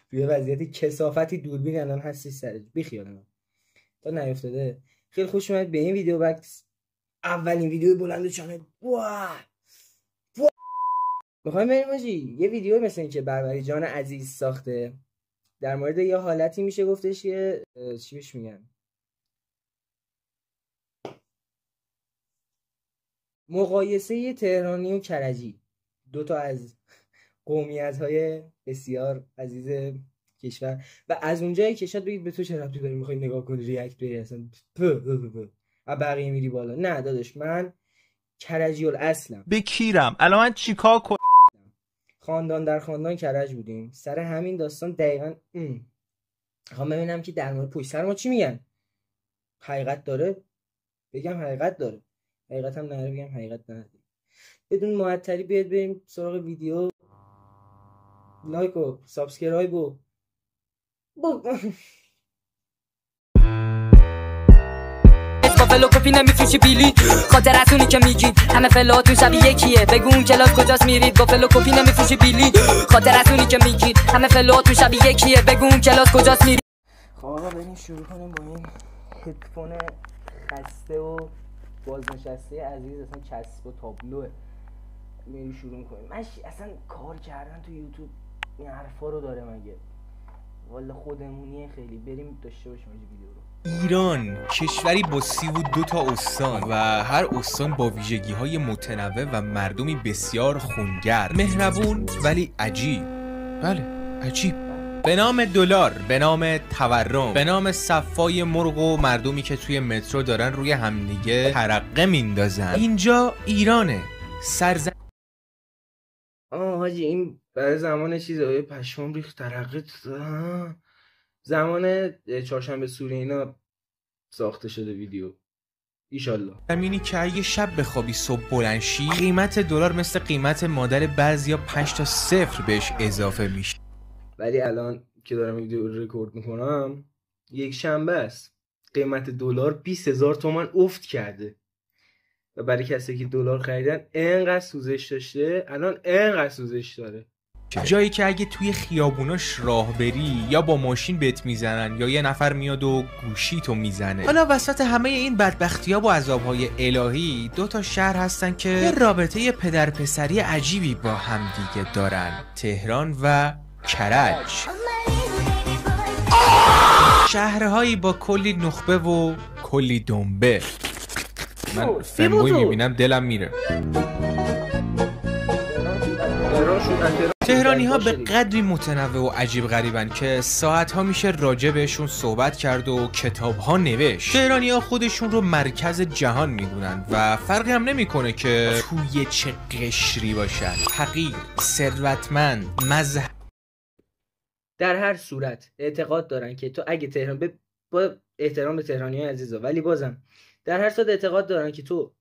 توی وضعیت کثافتی دوربین الان هستی سرش بیخیال من تا نیافتاده. خیلی خوش اومد به این ویدیو بکس، اولین ویدیو بلند چانل. میخوایم بریم آجی یه ویدیو مثل این که بربری جان عزیز ساخته در مورد یه حالتی میشه گفتش که چی بهش میگن، مقایسه تهرانی و کرجی، دوتا از قومیت‌های بسیار عزیز کشور. و از اونجایی که شاید بگید به تو چه ربطی داری میخوای نگاه کنی ریاکت بری اصلا بقیه میری بالا. نه داداش، من کرجی الاصلم. بکیرم الان من چیکار کنم؟ خاندان در خاندان کرج بودیم، سر همین داستان دقیقاً میخوام ببینم که در مورد پشت سر ما چی میگن. حقیقت داره بگم حقیقت داره، حقیقت هم نداره بگم حقیقت نداره. بدون معطلی بیاد بریم سراغ ویدیو. لایک و سابسکرایب و فلو کپی نمیفروشی بیلی خاطر از اونی که میگی همه فلاتون شبیه یکیه. بگو اون کلاس کجاست میرید با فلو کپی نمیفروشی بیلی خاطر از اونی که میگی همه فلاتون شبیه یکیه. بگو اون کلاس کجاست میرید. خب آقا بریم شروع کنیم با این هدفون خسته و بازنشسته عزیز، اصلا چسب و تابلوه. بریم شروع کنیم. من اصلا کار کردن تو یوتیوب این حرفا رو داره مگه؟ والا خودمونیه خیلی. بریم داشته باشیم ویدیو رو. ایران کشوری با 32 استان و هر استان با ویژگی‌های متنوع و مردمی بسیار خونگرم، مهربون ولی عجیب. بله عجیب. به نام دلار، به نام تورم، به نام صفای مرغ و مردمی که توی مترو دارن روی همدیگه ترقه میندازن. اینجا ایرانه. حاجی این برای زمان چیزای پشمام ریخت ترقه زمان چهارشنبه سوری اینا ساخته شده ویدیو. ایشالله زمینی که اگه شب بخوابی صبح بلند شی قیمت دلار مثل قیمت مادر بعضیا 5 تا 0 بهش اضافه میشه. ولی الان که دارم ویدیو رو رکورد میکنم یک شنبه است، قیمت دلار 20,000 تومان افت کرده و برای کسی که دلار خریدن انقدر سوزش داشته الان انقدر سوزش داره. جایی که اگه توی خیابوناش راه بری یا با ماشین بهت میزنن یا یه نفر میاد و گوشی تو میزنه. حالا وسط همه این بدبختی‌ها و عذاب‌های الهی 2 تا شهر هستن که یه رابطه پدر پسری عجیبی با همدیگه دارن، تهران و کرج. شهرهایی با کلی نخبه و کلی دنبه. من فنبوی میبینم دلم میره. تهرانی ها به قدری متنوع و عجیب غریبن که ساعت ها میشه راجع بهشون صحبت کرد و کتاب ها نوشت. تهرانی ها خودشون رو مرکز جهان میدونن و فرقی هم نمیکنه که توی چه قشری باشن، فقیر، ثروتمند، مذهب. در هر صورت اعتقاد دارن که تو اگه تهران با احترام به تهرانی های عزیزا، ولی بازم در هر صورت اعتقاد دارن که تو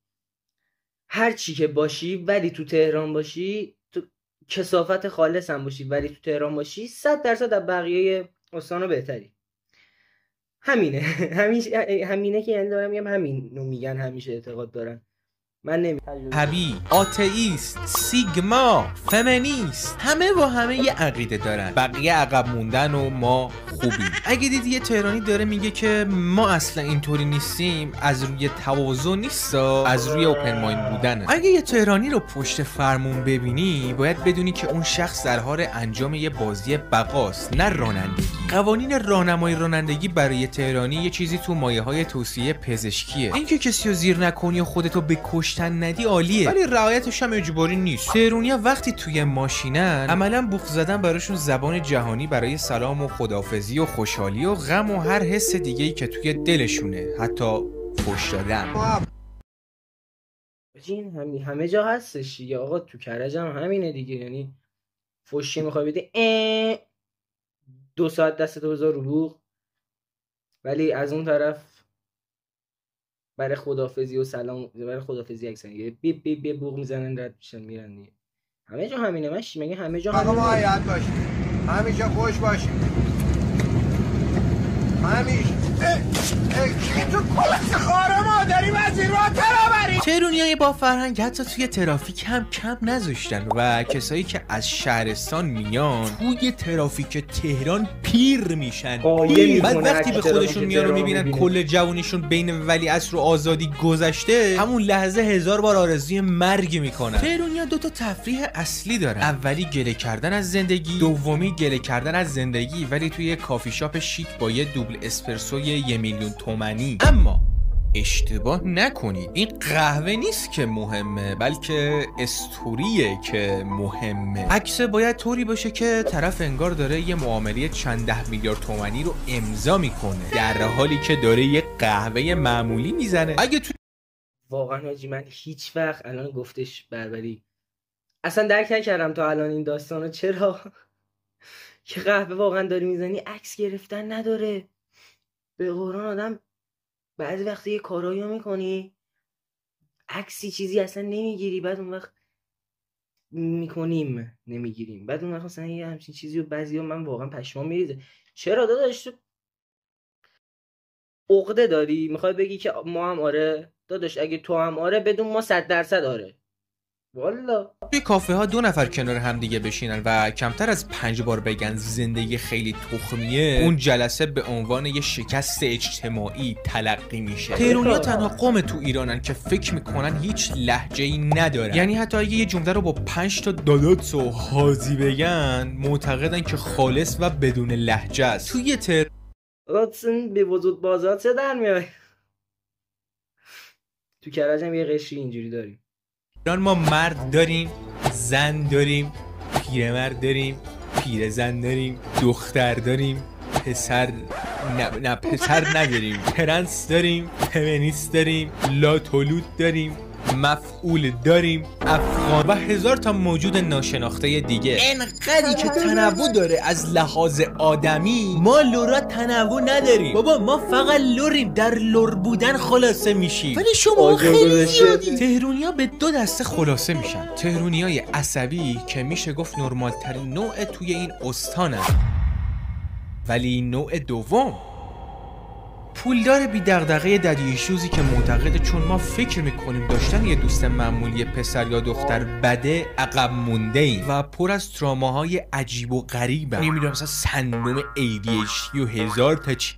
هر چی که باشی ولی تو تهران باشی، تو کثافت خالص هم باشی ولی تو تهران باشی 100% از بقیه استانا بهتری. همینه. همینه که یعنی دارم میگم همینو میگن، همیشه اعتقاد دارن. من هبی، آتئیست، سیگما، فمینیست، همه با همه یه عقیده دارن. بقیه عقب موندن و ما خوبیم. اگه دیدی یه تهرانی داره میگه که ما اصلا اینطوری نیستیم، از روی تواضع نیستا، از روی اوپن مایند بودنه. اگه یه تهرانی رو پشت فرمون ببینی باید بدونی که اون شخص در حال انجام یه بازی بقاست، نه رانندگی. قوانین راهنمای رانندگی برای تهرانی یه چیزی تو مایه‌های توصیه پزشکیه. اینکه کسی رو زیر نکنی و خودتو به کشتن ندی عالیه، ولی رعایتش هم اجباری نیست. تهرانی‌ها وقتی توی ماشینن عملاً بوق زدن براشون زبان جهانی برای سلام و خداحافظی و خوشحالی و غم و هر حس دیگه‌ای که توی دلشونه، حتی فحش دادن. این همه جا هستش دیگه آقا، تو کرج هم همینه دیگه. یعنی فحشی میخوای بدی 2 ساعت دستتو بذار رو بوق، ولی از اون طرف برای خداحافظی و سلام، برای خداحافظی اکثر بیپ بیپ بیپ بوق میزنن رد میشن میرن دیگه. همه جا همینه. من مگه همه جا همینه؟ ما یاد باشیم همیشه خوش باشیم. همیشه تو کلاس خاره مادری وزیر را ترابری تهرونیای با فرهنگ حتی توی ترافیک هم کم نذاشتن و کسایی که از شهرستان میان توی ترافیک تهران پیر میشن. بعد وقتی به خودشون میان و میبینن کل جوونیشون بین ولیعصر و آزادی گذشته، همون لحظه 1000 بار آرزوی مرگ میکنن. تهرونیا 2 تا تفریح اصلی دارن. اولی گله کردن از زندگی، دومی گله کردن از زندگی ولی توی کافی شاپ شیک با یه دوبل اسپرسو 1 میلیون تومانی. اما اشتباه نکنید، این قهوه نیست که مهمه، بلکه استوریه که مهمه. عکس باید طوری باشه که طرف انگار داره یه معامله چند 10 میلیارد تومانی رو امضا میکنه در حالی که داره یه قهوه معمولی میزنه. اگه تو واقعا حاجی من هیچ وقت الان گفتش بربری اصلا درک نکردم تا الان این داستانو، چرا که قهوه واقعا داری میزنی عکس گرفتن نداره. به قرآن آدم بعضی وقتی یه کارایی میکنی عکسی چیزی اصلا نمیگیری، بعد اون وقت نمیگیریم، بعد اون وقت اصلا یه همچین چیزی و بعضی ها من واقعا پشمام میریزه. چرا داداش تو عقده داری میخوای بگی که ما هم آره؟ داداش اگه تو هم آره بدون ما 100% آره. والا توی کافه ها 2 نفر کنار هم دیگه بشینن و کمتر از 5 بار بگن زندگی خیلی تخمیه، اون جلسه به عنوان یه شکست اجتماعی تلقی میشه. تهرونیا تنها قوم تو ایرانن که فکر میکنن هیچ لهجه‌ای ندارن. یعنی حتی اگه یه جمله رو با 5 تا دادات و حاضی بگن معتقدن که خالص و بدون لهجه است. توی تهران به وجود بازات چه در میای؟ تو کرج هم یه قشری اینجوری داریم. ایران ما مرد داریم، زن داریم، پیرمرد داریم، پیرزن داریم، دختر داریم، پسر نه پسر نداریم، پرنس داریم، فمینیست داریم، لاتولود داریم، مفعول داریم، افغان و 1000 تا موجود ناشناخته دیگه. انقدری که تنوع داره از لحاظ آدمی، ما لورا تنوع نداریم. بابا ما فقط لوریم، در لور بودن خلاصه میشیم. ولی شما خیلی زیادی. تهرونیا به 2 دسته خلاصه میشن. تهرونیای عصبی که میشه گفت نرمال ترین نوع توی این استانه، ولی نوع دوم پولدار بی دغدغه ددی ایشوزی که معتقده چون ما فکر میکنیم داشتن یه دوست معمولی پسر یا دختر بده عقب مونده ایم و پر از تراماهای عجیب و غریبه. نمیدونم مثلا سندروم ADHD و 1000 تا چی.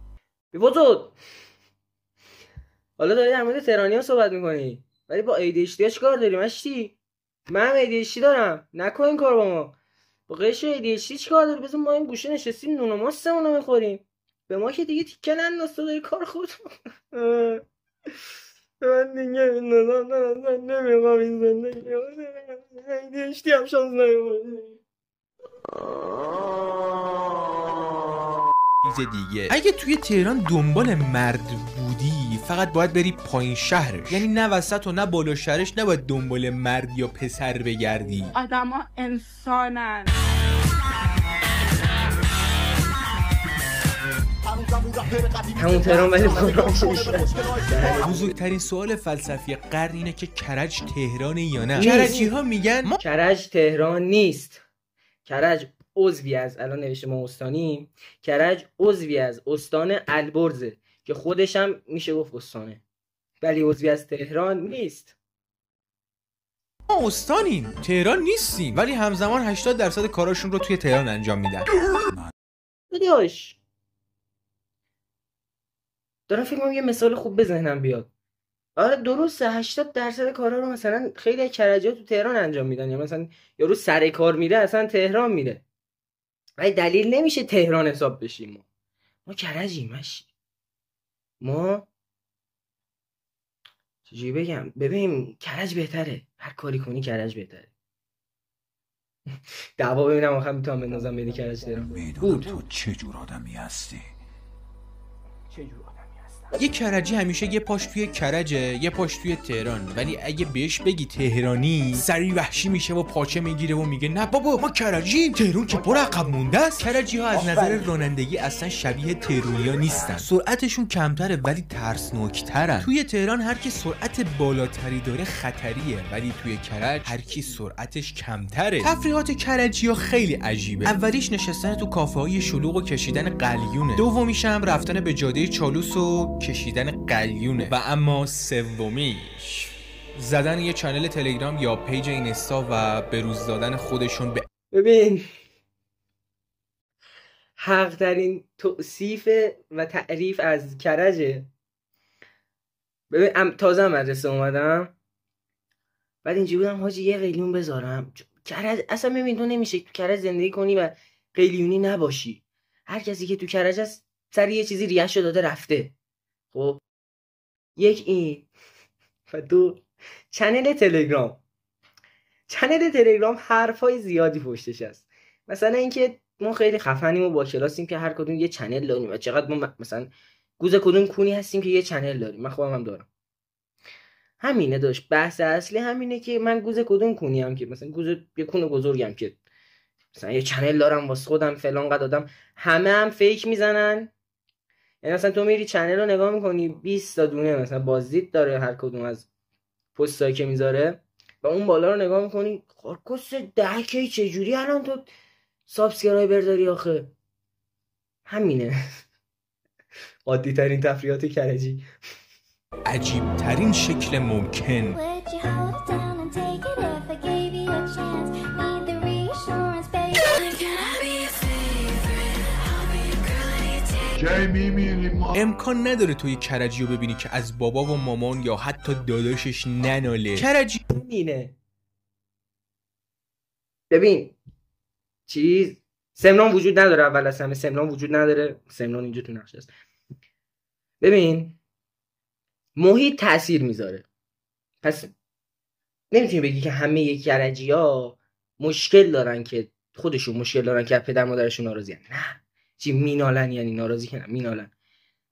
بی‌وجود حالا داری در مورد تهرانی‌ها صحبت میکنی ولی با ADHD ها چیکار داری مشتی؟ من هم ADHD دارم، نکن این کار با ما. با قشر ADHD چیکار داری؟ بذار ما این گوشه نشستیم نون و ماستمون رو میخوریم. به ما که دیگه تیکه ننداز، تو داری کار خود. من دیگه نمیخوام این زندگی دیشتی هم شانس نمیخوام. چیز دیگه، اگه توی تهران دنبال مرد بودی فقط باید بری پایین شهرش، یعنی نه وسط و نه بالا شهرش نباید دنبال مرد یا پسر بگردی. آدم ها انسانن. همون تهران ولی بزرگترین سوال فلسفی قرن اینه که کرج تهرانه یا نه. کرجی ها میگن کرج تهران نیست. کرج عضوی از، الان نوشته ما استانیم، کرج عضوی از استان البرزه که خودش هم میشه گفت استانه، ولی عضوی از تهران نیست. ما استانیم، تهران نیستیم، ولی همزمان 80% کاراشون رو توی تهران انجام میدن. داداش دارم فکر کنم یه مثال خوب به ذهنم بیاد. آره درسته 80% کارا رو مثلا خیلی از کرجی‌ها تو تهران انجام میدن، یا مثلا یارو سر کار میره اصلا تهران میره، ولی دلیل نمیشه تهران حساب بشیم. ما کرجیم. ما چجوری بگم، ببین کرج بهتره، هر کاری کنی کرج بهتره. دعوا ببینم آخر میتونم بندازم بین کرج تهران. میدونم تو چه جور آدمی هستی. یه کرجی همیشه یه پاش توی کرجه یه پاش توی تهران، ولی اگه بهش بگی تهرانی سری وحشی میشه و پاچه میگیره و میگه نه بابا ما کرجیم، تهران که پر عقب مونده است. کرجی ها از نظر رانندگی اصلا شبیه تهرونیا نیستن. سرعتشون کمتره ولی ترسناکترن. توی تهران هر کی سرعت بالاتری داره خطریه، ولی توی کرج هر کی سرعتش کمتره. تفریحات کرجی ها خیلی عجیبه. اولیش نشستن تو کافه های شلوغ و کشیدن قلیونه، دومیش هم رفتن به جاده چالوس و کشیدن قلیونه، و اما سومیش زدن یه چنل تلگرام یا پیج اینستا و بروز دادن خودشون به ببین حق ترین توصیف و تعریف از کرجه. ببین تازه مدرسه اومدم، بعد اینجوری بودم حاجی یه قلیون بذارم. کرج اصلا ببین تو نمیشه تو کرج زندگی کنی و قلیونی نباشی. هر کسی که تو کرج هست سر یه چیزی ریشو داده رفته. خب یک این و دو چنل تلگرام حرفای زیادی پشتش هست. مثلا اینکه ما خیلی خفنیم و با کلاسیم که هر کدوم یه چنل داریم و چقدر ما مثلا گوز کدوم کونی هستیم که یه چنل داریم. من خودم هم دارم. همینه داشت بحث اصلی همینه که من گوز کدوم کونی هم که مثلا گوز یه کون بزرگم که مثلا یه چنل دارم واسه خودم فلان قد آدم. همه هم فیک میزنن. یعنی مثلا تو میری چنل رو نگاه میکنی 20 تا دونه مثلا بازدید داره هر کدوم از پستایی که میذاره و اون بالا رو نگاه میکنی خارکس دهکی چجوری الان تو سابسکرایبر داری آخه. همینه. عادی ترین تفریحات کرجی. عجیب ترین شکل ممکن. امکان نداره توی کرجی رو ببینی که از بابا و مامان یا حتی داداشش نناله. کرجی اینه. ببین سمنان وجود نداره. اول از همه سمنان وجود نداره. سمنان اینجا تو نقشه است. ببین محیط تأثیر میذاره. پس نمیتونی بگی که همه کرجی ها مشکل دارن که خودشون مشکل دارن که پدر مادرشون ناراضی هن. نه چی مینالن یعنی ناراضی که مینالن.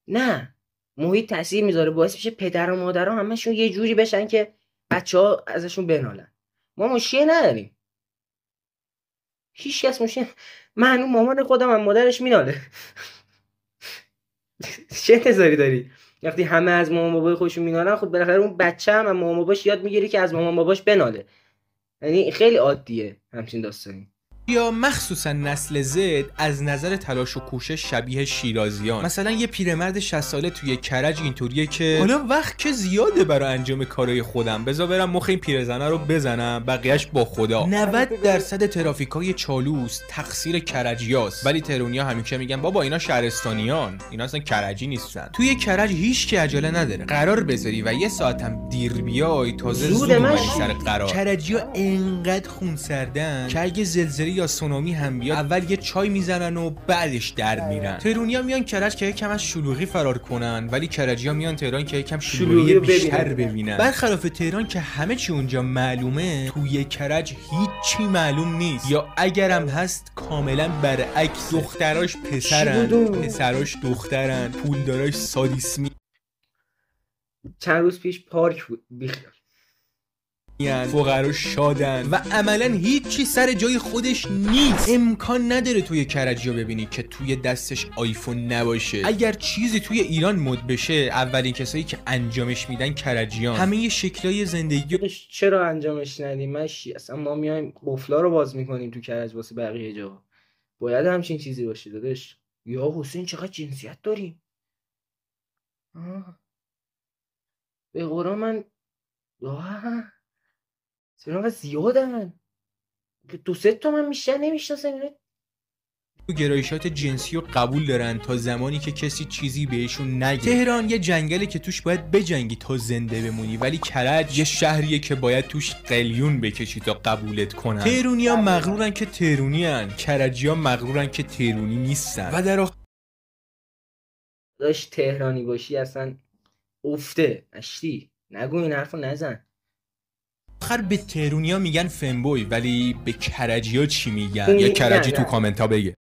نه محیط تأثیر میذاره باعث میشه پدر و مادر ها همشون یه جوری بشن که بچه ها ازشون بنالن. ما مشکل نداریم. هیچ کس مشکل. من مامان خودم هم مادرش میناله. چه انتظاری داری؟ وقتی همه از مامان بابای خودشون مینالن خود بالاخره اون بچه هم مامان باباش یاد میگیره که از مامان باباش بناله. یعنی خیلی عادیه همچین داستانی. یا مخصوصا نسل زد از نظر تلاش و کوشش شبیه شیرازیان. مثلا یه پیرمرد 60 ساله توی کرج اینطوریه که حالا وقت که زیاده برای انجام کارهای خودم، بذار برم مخ این پیرزنه رو بزنم، بقیه‌اش با خدا. 90% ترافیکای چالوس تقصیر کرجیاست، ولی تهرونیا همیشه میگن بابا اینا شهرستانیان، اینا اصلا کرجی نیستن. توی کرج هیچ کی عجله نداره. قرار بذاری و یه ساعتم دیر بیای تازه زود اومدی سر قرار. کرجیا انقدر خونسردن که اگه زلزله یا سونامی هم بیاد اول یه چای میزنن و بعدش در میرن. تهرونیا میان کرج که یکم از شلوغی فرار کنن، ولی کرجیا میان تهران که یکم شلوغی بیشتر ببینن. برخلاف تهران که همه چی اونجا معلومه، توی کرج هیچی معلوم نیست، یا اگرم هست کاملا برعکس. دختراش پسرن، پسراش دخترن، پولداراش سادیسمی. چند روز پیش پارک بود بیخیال. فقرا شادن و عملا هیچی سر جای خودش نیست. امکان نداره توی کرجی رو ببینی که توی دستش آیفون نباشه. اگر چیزی توی ایران مد بشه اولین کسایی که انجامش میدن کرجیان. همه شکلای زندگی چرا انجامش ندیم؟ اصلا ما میایم قفلا رو باز میکنیم تو کرج واسه بقیه جا. باید همچین چیزی باشه داداش. یا حسین چقدر جنسیت داریم. به قرآن من چرا زیادن؟ 2-3 تا من بیشتر نمیشناسم. گرایشات جنسی رو قبول دارن تا زمانی که کسی چیزی بهشون نگه. تهران یه جنگله که توش باید بجنگی تا زنده بمونی، ولی کرج یه شهریه که باید توش قلیون بکشی تا قبولت کنن. تهرونیا مغرورن که تهرونیان، کرجیا مغرورن که تهرونی نیستن. و در داشت تهرانی باشی اصلا افته اشتی نگو این حرفو نزن. آخر به تهرونیا میگن فنبوی، ولی به کرجیا چی میگن؟ یه کرجی تو کامنت ها بگه.